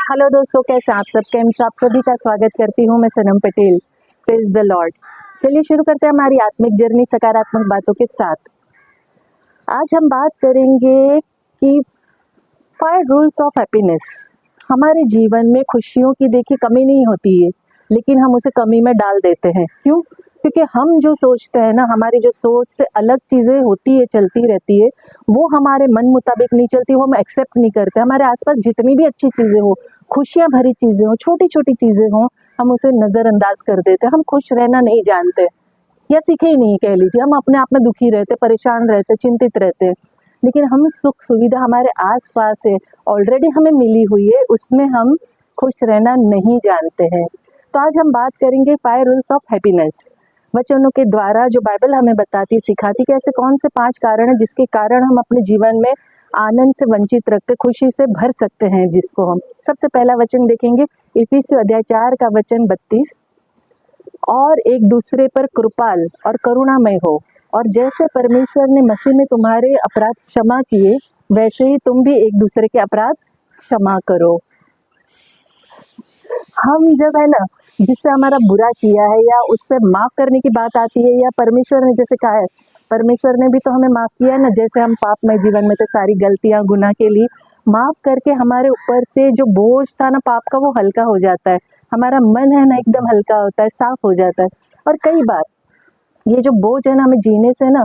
Hello दोस्तों, कैसे आप सब? आप सभी का स्वागत करती हूँ मैं Sanam Patel. Praise the Lord. चलिए शुरू करते हैं हमारी आत्मिक जर्नी सकारात्मक बातों के साथ। आज हम बात करेंगे कि 5 रूल्स ऑफ हैप्पीनेस। हमारे जीवन में खुशियों की देखिए कमी नहीं होती है, लेकिन हम उसे कमी में डाल देते हैं। क्यों? क्योंकि हम जो सोचते हैं ना, हमारी जो सोच से अलग चीज़ें होती है, चलती रहती है, वो हमारे मन मुताबिक नहीं चलती, वो हम एक्सेप्ट नहीं करते। हमारे आसपास जितनी भी अच्छी चीज़ें हो, खुशियाँ भरी चीज़ें हो, छोटी-छोटी चीज़ें हों, हम उसे नज़रअंदाज कर देते हैं। हम खुश रहना नहीं जानते या सीखे ही नहीं, कह लीजिए। हम अपने आप में दुखी रहते, परेशान रहते, चिंतित रहते। लेकिन हम सुख सुविधा हमारे आस-पास है, ऑलरेडी हमें मिली हुई है, उसमें हम खुश रहना नहीं जानते हैं। तो आज हम बात करेंगे 5 रूल्स ऑफ हैप्पीनेस। वचनों के द्वारा जो बाइबल हमें बताती, सिखाती कि ऐसे कौन से 5 कारण हैं जिसके कारण हम अपने जीवन में आनंद से वंचित रखते, खुशी से भर सकते हैं जिसको हम। सबसे पहला वचन देखेंगे, इफिसियों अध्याय 4 का वचन 32। और एक दूसरे पर कृपाल और करुणामय हो, और जैसे परमेश्वर ने मसीह में तुम्हारे अपराध क्षमा किए, वैसे ही तुम भी एक दूसरे के अपराध क्षमा करो। हम जब है ना, जिससे हमारा बुरा किया है या उससे माफ करने की बात आती है, या परमेश्वर ने जैसे कहा है, परमेश्वर ने भी तो हमें माफ किया है ना, जैसे हम पाप में जीवन में थे, सारी गलतियां गुनाह के लिए माफ करके हमारे ऊपर से जो बोझ था ना पाप का, वो हल्का हो जाता है। हमारा मन है ना एकदम हल्का होता है, साफ हो जाता है। और कई बार ये जो बोझ है ना, हमें जीने से ना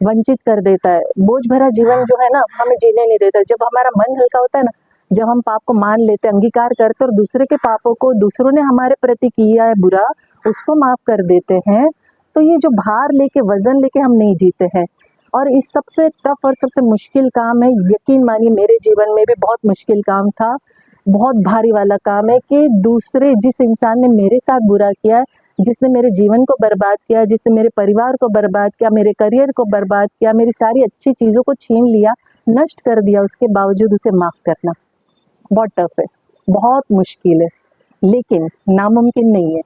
वंचित कर देता है। बोझ भरा जीवन जो है ना, हमें जीने नहीं देता। जब हमारा मन हल्का होता है ना, जब हम पाप को मान लेते, अंगीकार करते और दूसरे के पापों को, दूसरों ने हमारे प्रति किया है बुरा, उसको माफ कर देते हैं, तो ये जो भार लेके, वजन लेके हम नहीं जीते हैं। और इस सबसे टफ और सबसे मुश्किल काम है, यकीन मानिए मेरे जीवन में भी बहुत मुश्किल काम था, बहुत भारी वाला काम है कि दूसरे, जिस इंसान ने मेरे साथ बुरा किया है, जिसने मेरे जीवन को बर्बाद किया, जिसने मेरे परिवार को बर्बाद किया, मेरे करियर को बर्बाद किया, मेरी सारी अच्छी चीज़ों को छीन लिया, नष्ट कर दिया, उसके बावजूद उसे माफ़ करना बहुत टफ है, बहुत मुश्किल है, लेकिन नामुमकिन नहीं है।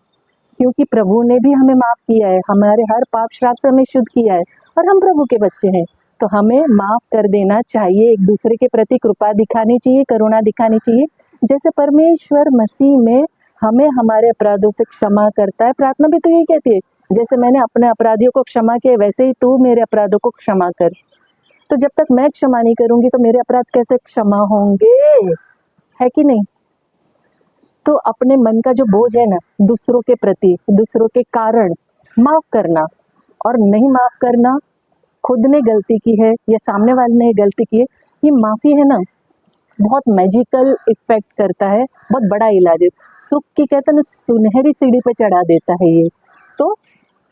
क्योंकि प्रभु ने भी हमें माफ़ किया है, हमारे हर पाप श्राप से हमें शुद्ध किया है, और हम प्रभु के बच्चे हैं, तो हमें माफ़ कर देना चाहिए। एक दूसरे के प्रति कृपा दिखानी चाहिए, करुणा दिखानी चाहिए। जैसे परमेश्वर मसीह में हमें हमारे अपराधों से क्षमा करता है। प्रार्थना भी तो यही कहती है, जैसे मैंने अपने अपराधियों को क्षमा किया, वैसे ही तू मेरे अपराधों को क्षमा कर। तो जब तक मैं क्षमा नहीं करूंगी, तो मेरे अपराध कैसे क्षमा होंगे? है कि नहीं? तो अपने मन का जो बोझ है ना, दूसरों के प्रति, दूसरों के कारण माफ करना, और नहीं माफ करना, खुद ने गलती की है या सामने वाले ने गलती की है, ये माफी है ना, बहुत मैजिकल इफेक्ट करता है, बहुत बड़ा इलाज है। सुख की कहते हैं ना, सुनहरी सीढ़ी पे चढ़ा देता है ये। तो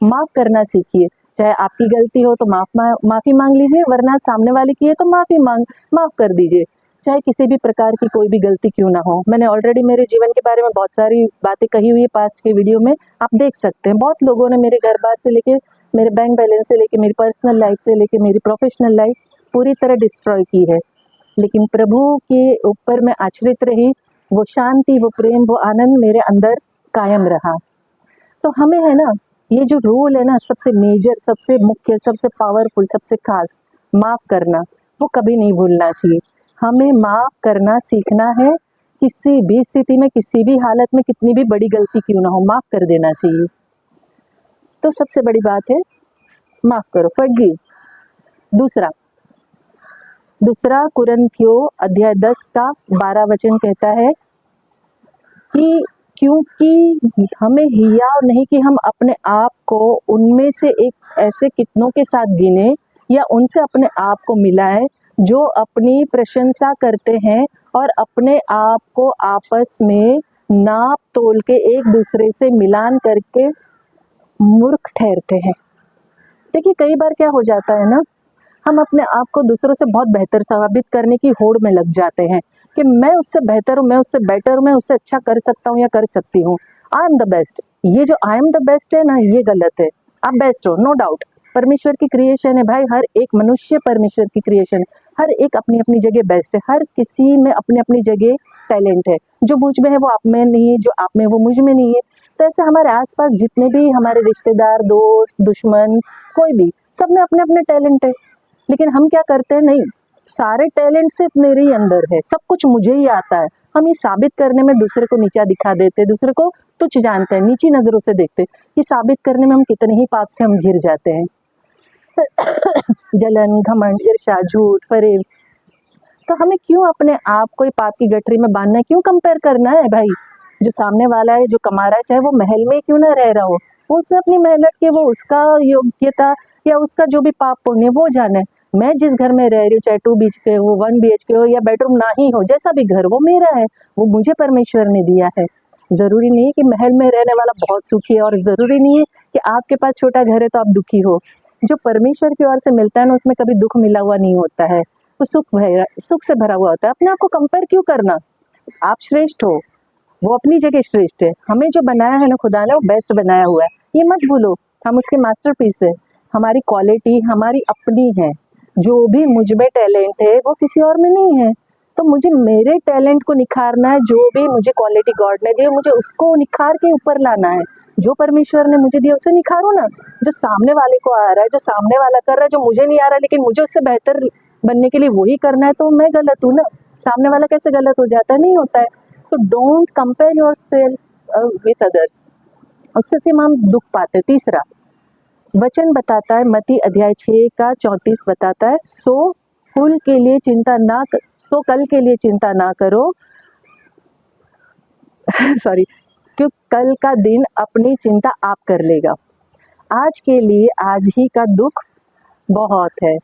माफ करना सीखिए। चाहे आपकी गलती हो तो माफी मांग लीजिए, वरना सामने वाले की है तो माफ कर दीजिए। चाहे किसी भी प्रकार की कोई भी गलती क्यों ना हो। मैंने ऑलरेडी मेरे जीवन के बारे में बहुत सारी बातें कही हुई है पास्ट के वीडियो में, आप देख सकते हैं। बहुत लोगों ने मेरे घर बार से लेके, मेरे बैंक बैलेंस से लेके, मेरी पर्सनल लाइफ से लेके, मेरी प्रोफेशनल लाइफ पूरी तरह डिस्ट्रॉय की है, लेकिन प्रभु के ऊपर मैं आश्रित रही। वो शांति, वो प्रेम, वो आनंद मेरे अंदर कायम रहा। तो हमें है ना, ये जो रूल है ना, सबसे मेजर, सबसे मुख्य, सबसे पावरफुल, सबसे खास, माफ करना, वो कभी नहीं भूलना चाहिए। हमें माफ करना सीखना है। किसी भी स्थिति में, किसी भी हालत में, कितनी भी बड़ी गलती क्यों ना हो, माफ कर देना चाहिए। तो सबसे बड़ी बात है, माफ करो, फॉरगिव। दूसरा कुरिन्थियों अध्याय 10 का 12 वचन कहता है कि क्योंकि हमें हिया नहीं कि हम अपने आप को उनमें से एक ऐसे कितनों के साथ गिने, या उनसे अपने आप को मिलाए जो अपनी प्रशंसा करते हैं और अपने आप को आपस में नाप तोल के एक दूसरे से मिलान करके मूर्ख ठहरते हैं। देखिए, कई बार क्या हो जाता है ना, हम अपने आप को दूसरों से बहुत बेहतर साबित करने की होड़ में लग जाते हैं कि मैं उससे बेहतर हूँ, मैं उससे बेटर हूँ, मैं उससे अच्छा कर सकता हूँ या कर सकती हूँ। I am the best. ये जो आई एम द बेस्ट है ना, ये गलत है। आप बेस्ट हो, नो डाउट। परमेश्वर की क्रिएशन है भाई, हर एक मनुष्य परमेश्वर की क्रिएशन है, हर एक अपनी अपनी जगह बेस्ट है, हर किसी में अपनी अपनी जगह टैलेंट है। जो मुझ में है वो आप में नहीं है, जो आप में वो मुझ में नहीं है। तो ऐसे हमारे आसपास जितने भी हमारे रिश्तेदार, दोस्त, दुश्मन, कोई भी, सब में अपने अपने टैलेंट है। लेकिन हम क्या करते हैं, नहीं, सारे टैलेंट सिर्फ मेरे ही अंदर है, सब कुछ मुझे ही आता है, हम ये साबित करने में दूसरे को नीचा दिखा देते, दूसरे को तुच्छ जानते हैं, नीची नज़रों से देखते। ये साबित करने में हम कितने ही पाप से हम घिर जाते हैं। जलन, घमंड, ईर्ष्या, झूठ, फरेब। तो हमें क्यों अपने आप को पाप की गठरी में बांधना है? क्यों कंपेयर करना है भाई? जो सामने वाला है, जो कमा रहा है, चाहे वो महल में क्यों ना रह रहा हो, वो उसने अपनी मेहनत की, वो उसका योग्यता या उसका जो भी पाप पुण्य वो जाने। मैं जिस घर में रह रही हूँ, चाहे 2 BHK हो, 1 BHK हो या बेडरूम ना ही हो, जैसा भी घर वो मेरा है, वो मुझे परमेश्वर ने दिया है। जरूरी नहीं है कि महल में रहने वाला बहुत सुखी है, और जरूरी नहीं है कि आपके पास छोटा घर है तो आप दुखी हो। जो परमेश्वर की ओर से मिलता है ना, उसमें कभी दुख मिला हुआ नहीं होता है, वो सुख से भरा हुआ होता है। अपने आप को कंपेयर क्यों करना? आप श्रेष्ठ हो, वो अपनी जगह श्रेष्ठ है। हमें जो बनाया है ना खुदा ने, वो बेस्ट बनाया हुआ है, ये मत भूलो। हम उसके मास्टरपीस है। हमारी क्वालिटी हमारी अपनी है। जो भी मुझ में टैलेंट है वो किसी और में नहीं है। तो मुझे मेरे टैलेंट को निखारना है। जो भी मुझे क्वालिटी गॉड ने दी है, मुझे उसको निखार के ऊपर लाना है। जो परमेश्वर ने मुझे दिया उसे निखारो ना। जो सामने वाले को आ रहा है, जो सामने वाला कर रहा है, जो मुझे नहीं आ रहा लेकिन मुझे उससे बेहतर बनने के लिए वही करना है, तो मैं गलत हूँ ना? सामने वाला कैसे गलत हो जाता है? नहीं होता है। तो don't compare your self with others. उससे सिर्फ हम दुख पाते। तीसरा वचन बताता है, मत्ती अध्याय 6 का 34 बताता है, सो कल के लिए चिंता ना करो सॉरी, क्यों कल का दिन अपनी चिंता आप कर लेगा। आज के लिए आज ही का दुख बहुत है।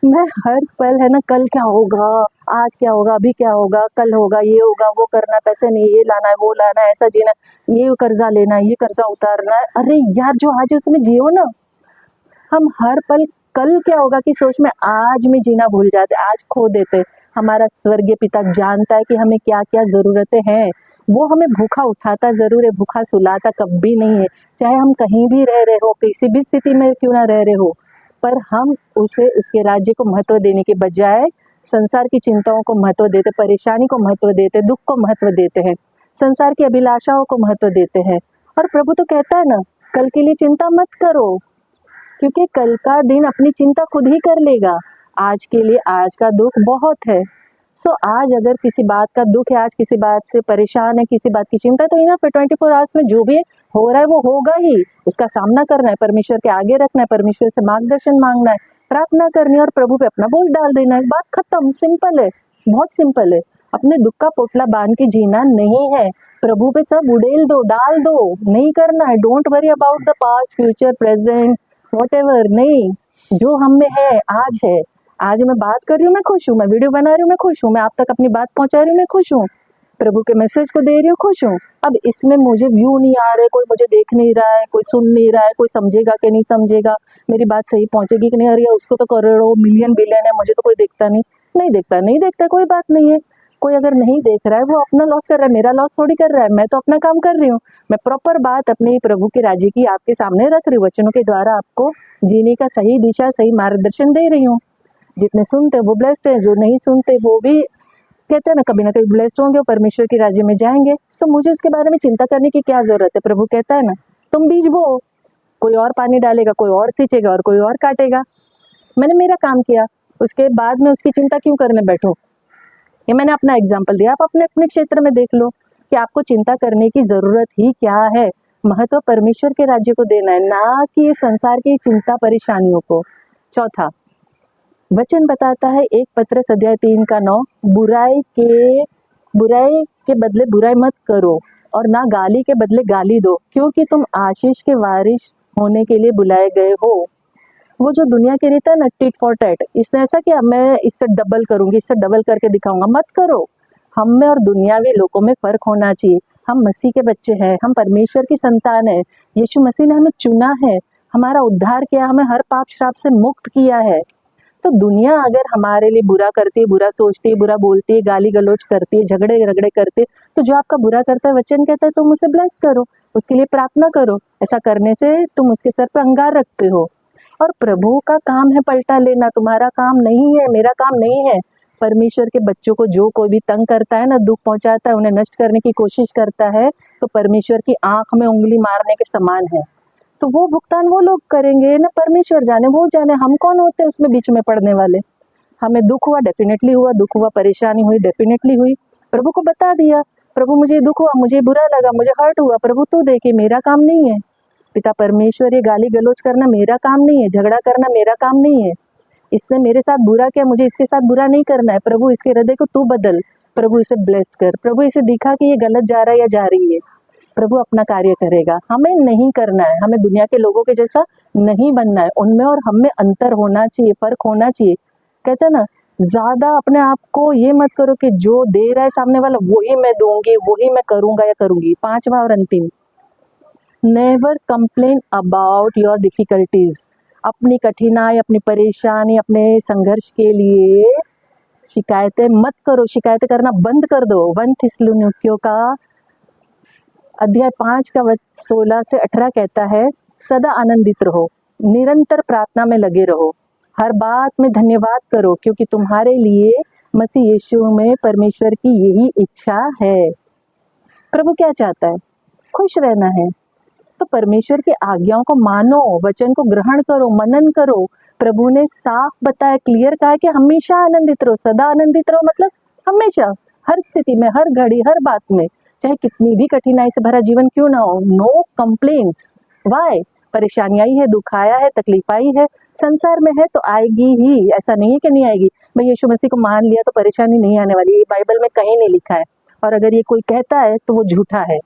मैं हर पल है ना, कल क्या होगा, आज क्या होगा, अभी क्या होगा, कल होगा, ये होगा, वो करना, पैसे नहीं, ये लाना है, वो लाना है, ऐसा जीना, ये कर्जा लेना है, ये कर्जा उतारना है। अरे यार, जो आज है उसमें जियो ना। हम हर पल कल क्या होगा की सोच में आज में जीना भूल जाते, आज खो देते। हमारा स्वर्गीय पिता जानता है कि हमें क्या क्या जरूरतें हैं। वो हमें भूखा उठाता जरूर है, भूखा सुलाता कभी नहीं है। चाहे हम कहीं भी रह रहे हो, किसी भी स्थिति में क्यों ना रह रहे हो, पर हम उसे उसके राज्य को महत्व देने के बजाय संसार की चिंताओं को महत्व देते, परेशानी को महत्व देते, दुख को महत्व देते हैं, संसार की अभिलाषाओं को महत्व देते हैं। और प्रभु तो कहता है ना, कल के लिए चिंता मत करो, क्योंकि कल का दिन अपनी चिंता खुद ही कर लेगा। आज के लिए आज का दुख बहुत है। सो आज अगर किसी बात का दुख है, आज किसी बात से परेशान है, किसी बात की चिंता है, तो इनफ है 24 आवर्स में जो भी हो रहा है वो होगा ही। उसका सामना करना है, परमेश्वर के आगे रखना है, परमेश्वर से मार्गदर्शन मांगना है, प्रार्थना करनी है और प्रभु पे अपना बोझ डाल देना है। बात खत्म। सिंपल है, बहुत सिंपल है। अपने दुख का पोटला बांध के जीना नहीं है। प्रभु पे सब उड़ेल दो, डाल दो, नहीं करना है। Don't worry about the past, future, present, whatever. नहीं, जो हम में है आज है। आज मैं बात कर रही हूँ, मैं खुश हूँ। मैं वीडियो बना रही हूँ, मैं खुश हूँ। मैं आप तक अपनी बात पहुंचा रही हूँ, मैं खुश हूँ। प्रभु के मैसेज को दे रही हूँ, खुश हूँ। अब इसमें मुझे व्यू नहीं आ रहे, कोई मुझे देख नहीं रहा है, कोई सुन नहीं रहा है, कोई समझेगा कि नहीं समझेगा, मेरी बात सही पहुंचेगी कि नहीं, अरे उसको तो करोड़ों मिलियन बिलियन है, मुझे तो कोई देखता नहीं। नहीं देखता, नहीं देखता, कोई बात नहीं है। कोई अगर नहीं देख रहा है, वो अपना लॉस कर रहा है, मेरा लॉस थोड़ी कर रहा है। मैं तो अपना काम कर रही हूँ। मैं प्रॉपर बात अपने प्रभु के राज्य की आपके सामने रख रही हूँ, वचनों के द्वारा आपको जीने का सही दिशा, सही मार्गदर्शन दे रही हूँ। जितने सुनते वो ब्लेस्ड है, जो नहीं सुनते वो भी कहते हैं ना कभी ब्लेस्ड होंगे, वो परमेश्वर के राज्य में जाएंगे। तो मुझे उसके बारे में चिंता करने की क्या जरूरत है? प्रभु कहता है ना, तुम बीज बो, कोई और पानी डालेगा, कोई और सींचेगा और कोई और काटेगा। मैंने मेरा काम किया, उसके बाद में उसकी चिंता क्यों करने बैठो? ये मैंने अपना एग्जाम्पल दिया। आप अपने अपने क्षेत्र में देख लो कि आपको चिंता करने की जरूरत ही क्या है। महत्व परमेश्वर के राज्य को देना है, ना कि संसार की चिंता परेशानियों को। चौथा वचन बताता है, 1 पत्रस अध्याय 3 का 9, बुराई के बदले बुराई मत करो और ना गाली के बदले गाली दो, क्योंकि तुम आशीष के वारिस होने के लिए बुलाए गए हो। वो जो दुनिया के रहता है ना, टिट फॉर टैट, इसने ऐसा किया, मैं इससे डबल करूंगी, इससे डबल करके दिखाऊंगा। मत करो। हम में और दुनियावी लोगों में फर्क होना चाहिए। हम मसीह के बच्चे हैं, हम परमेश्वर की संतान है। यीशु मसीह ने हमें चुना है, हमारा उद्धार किया, हमें हर पाप श्राप से मुक्त किया है। तो दुनिया अगर हमारे लिए बुरा करती है, बुरा सोचती है, बुरा बोलती है, गाली गलौज करती है, झगड़े रगड़े करती है, तो जो आपका बुरा करता है, वचन कहता है तुम उसे ब्लेस करो, उसके लिए प्रार्थना करो। ऐसा करने से तुम उसके सर पर अंगार रखते हो। और प्रभु का काम है पलटा लेना, तुम्हारा काम नहीं है, मेरा काम नहीं है। परमेश्वर के बच्चों को जो कोई भी तंग करता है ना, दुख पहुंचाता है, उन्हें नष्ट करने की कोशिश करता है, तो परमेश्वर की आंख में उंगली मारने के समान है। तो वो भुगतान वो लोग करेंगे ना, परमेश्वर जाने, वो जाने। हम कौन होते हैं उसमें बीच में पड़ने वाले? हमें दुख हुआ, डेफिनेटली हुआ, दुख हुआ, परेशानी हुई, डेफिनेटली हुई। प्रभु को बता दिया, प्रभु मुझे दुख हुआ, मुझे बुरा लगा, मुझे हर्ट हुआ, प्रभु तू देखे, मेरा काम नहीं है। पिता परमेश्वर, ये गाली गलौज करना मेरा काम नहीं है, झगड़ा करना मेरा काम नहीं है। इसने मेरे साथ बुरा किया, मुझे इसके साथ बुरा नहीं करना है। प्रभु इसके हृदय को तू बदल, प्रभु इसे ब्लेस्ड कर, प्रभु इसे दिखा कि ये गलत जा रहा है या जा रही है। प्रभु अपना कार्य करेगा। हमें नहीं करना है, हमें दुनिया के लोगों के जैसा नहीं बनना है। उनमें और हम में अंतर होना चाहिए, फर्क होना चाहिए। कहते हैं ना, ज्यादा अपने आप को ये मत करो कि जो दे रहा है सामने वाला वही मैं दूंगी, वही मैं करूंगा या करूंगी। पांचवा और अंतिम, never complain about your difficulties. अपनी कठिनाई, अपनी परेशानी, अपने संघर्ष के लिए शिकायतें मत करो, शिकायतें करना बंद कर दो। 1 थिस्सलुनीकियों का अध्याय 5 का 16 से 18 कहता है, सदा आनंदित रहो, निरंतर प्रार्थना में लगे रहो, हर बात में धन्यवाद करो, क्योंकि तुम्हारे लिए मसीह यीशु में परमेश्वर की यही इच्छा है। प्रभु क्या चाहता है? खुश रहना है। तो परमेश्वर की आज्ञाओं को मानो, वचन को ग्रहण करो, मनन करो। प्रभु ने साफ बताया, क्लियर कहा कि हमेशा आनंदित रहो, सदा आनंदित रहो, मतलब हमेशा, हर स्थिति में, हर घड़ी, हर बात में, चाहे कितनी भी कठिनाई से भरा जीवन क्यों ना हो। No complaints. वाई? परेशानी आई है, दुख आया है, तकलीफ आई है, संसार में है तो आएगी ही, ऐसा नहीं है कि नहीं आएगी। मैं यीशु मसीह को मान लिया तो परेशानी नहीं आने वाली, ये बाइबल में कहीं नहीं लिखा है। और अगर ये कोई कहता है तो वो झूठा है,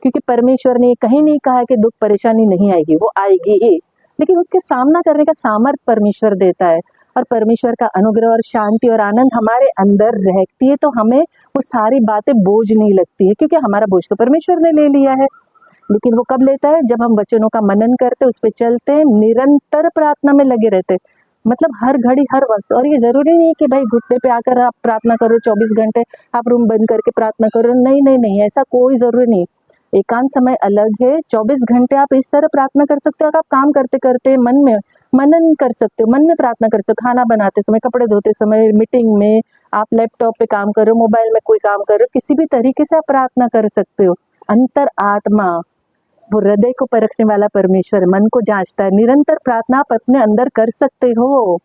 क्योंकि परमेश्वर ने कहीं नहीं कहा कि दुख परेशानी नहीं आएगी, वो आएगी ही, लेकिन उसके सामना करने का सामर्थ परमेश्वर देता है। और परमेश्वर का अनुग्रह और शांति और आनंद हमारे अंदर रहती है, तो हमें वो सारी बातें बोझ नहीं लगती है, क्योंकि हमारा बोझ तो परमेश्वर ने ले लिया है। लेकिन वो कब लेता है? जब हम वचनों का मनन करते, उस पर चलते हैं, निरंतर प्रार्थना में लगे रहते, मतलब हर घड़ी, हर वक्त। और ये जरूरी नहीं है कि भाई घुटने पे आकर आप प्रार्थना करो, 24 घंटे आप रूम बंद करके प्रार्थना करो, नहीं नहीं नहीं, ऐसा कोई जरूरी नहीं। एकांत समय अलग है। 24 घंटे आप इस तरह प्रार्थना कर सकते हो, आप काम करते करते मन में मनन कर सकते हो, मन में प्रार्थना कर सकते हो, खाना बनाते समय, कपड़े धोते समय, मीटिंग में, आप लैपटॉप पे काम कर रहे हो, मोबाइल में कोई काम कर रहे हो, किसी भी तरीके से आप प्रार्थना कर सकते हो। अंतर आत्मा, वो हृदय को परखने वाला परमेश्वर मन को जांचता है। निरंतर प्रार्थना आप अपने अंदर कर सकते हो।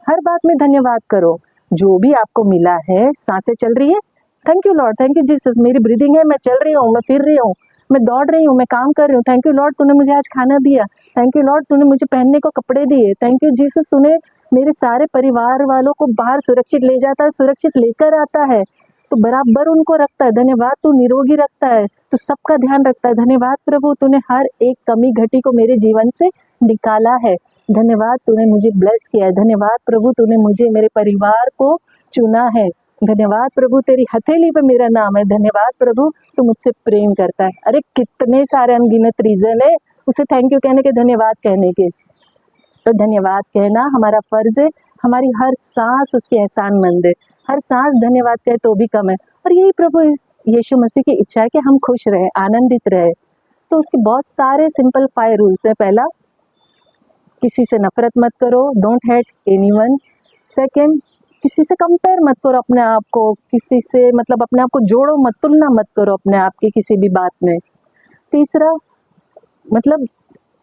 हर बात में धन्यवाद करो, जो भी आपको मिला है। सांसें चल रही है, thank you Lord, thank you Jesus. मेरी ब्रीदिंग है, मैं चल रही हूँ, मैं फिर रही हूँ, मैं दौड़ रही हूँ, मैं काम कर रही हूँ, थैंक यू लॉर्ड, तूने मुझे आज खाना दिया, थैंक यू लॉर्ड, तूने मुझे पहनने को कपड़े दिए, थैंक यू जीसस, तूने मेरे सारे परिवार वालों को बाहर सुरक्षित ले जाता है, सुरक्षित लेकर आता है, तो बराबर उनको रखता है, धन्यवाद। तू निरोगी रखता है, तो सबका ध्यान रखता है, धन्यवाद प्रभु, तूने हर एक कमी घटी को मेरे जीवन से निकाला है, धन्यवाद, तूने मुझे ब्लेस किया है, धन्यवाद प्रभु, तूने मुझे, मेरे परिवार को चुना है, धन्यवाद प्रभु, तेरी हथेली पे मेरा नाम है, धन्यवाद प्रभु, तू मुझसे प्रेम करता है। अरे कितने सारे अनगिनत रीजन है उसे थैंक यू कहने के, धन्यवाद कहने के। तो धन्यवाद कहना हमारा फर्ज है, हमारी हर सांस उसकी एहसानमंद है, हर सांस धन्यवाद कहे तो भी कम है। और यही प्रभु यीशु मसीह की इच्छा है कि हम खुश रहे, आनंदित रहे। तो उसके बहुत सारे सिंपल 5 रूल्स है। पहला, किसी से नफरत मत करो, डोंट हेट एनीवन। सेकंड, किसी से कंपेयर मत करो अपने आप को, किसी से मतलब अपने आप को जोड़ो मत, तुलना मत करो अपने आप की किसी भी बात में। तीसरा, मतलब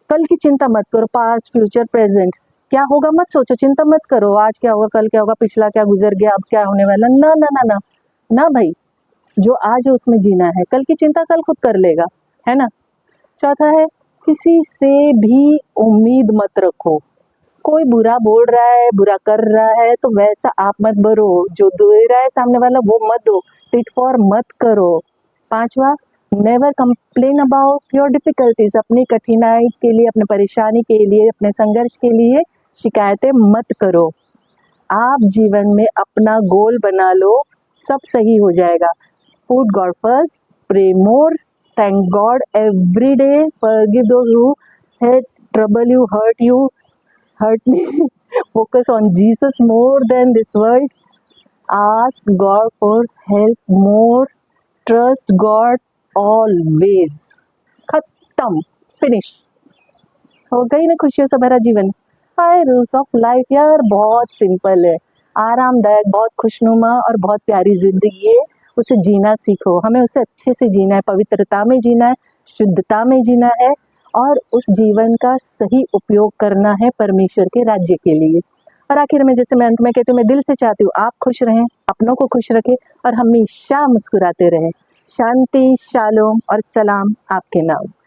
कल की चिंता मत करो, पास्ट फ्यूचर प्रेजेंट, क्या होगा मत सोचो, चिंता मत करो, आज क्या होगा, कल क्या होगा, पिछला क्या गुजर गया, अब क्या होने वाला, ना ना ना ना ना भाई, जो आज है उसमें जीना है, कल की चिंता कल खुद कर लेगा, है ना। चौथा है, किसी से भी उम्मीद मत रखो, कोई बुरा बोल रहा है, बुरा कर रहा है, तो वैसा आप मत भरो, जो दे रहा है सामने वाला वो मत दो, टिट फॉर मत करो। पांचवा, never complain about your difficulties, अपनी कठिनाई के लिए, अपने परेशानी के लिए, अपने संघर्ष के लिए शिकायतें मत करो। आप जीवन में अपना गोल बना लो, सब सही हो जाएगा। Put God first, pray more, thank God every day, forgive those who had trouble you, hurt me, focus on Jesus more than this world, ask God for help more, trust God always। खत्म, finish, हो गई ना खुशियों से भरा जीवन। 5 rules of life यार, बहुत सिंपल है, आरामदायक, बहुत खुशनुमा और बहुत प्यारी जिंदगी है। उसे जीना सीखो, हमें उसे अच्छे से जीना है, पवित्रता में जीना है, शुद्धता में जीना है, और उस जीवन का सही उपयोग करना है परमेश्वर के राज्य के लिए। और आखिर में जैसे मैं अंत में कहती हूँ, मैं दिल से चाहती हूँ आप खुश रहें, अपनों को खुश रखें और हमेशा मुस्कुराते रहें। शांति, शालोम और सलाम आपके नाम।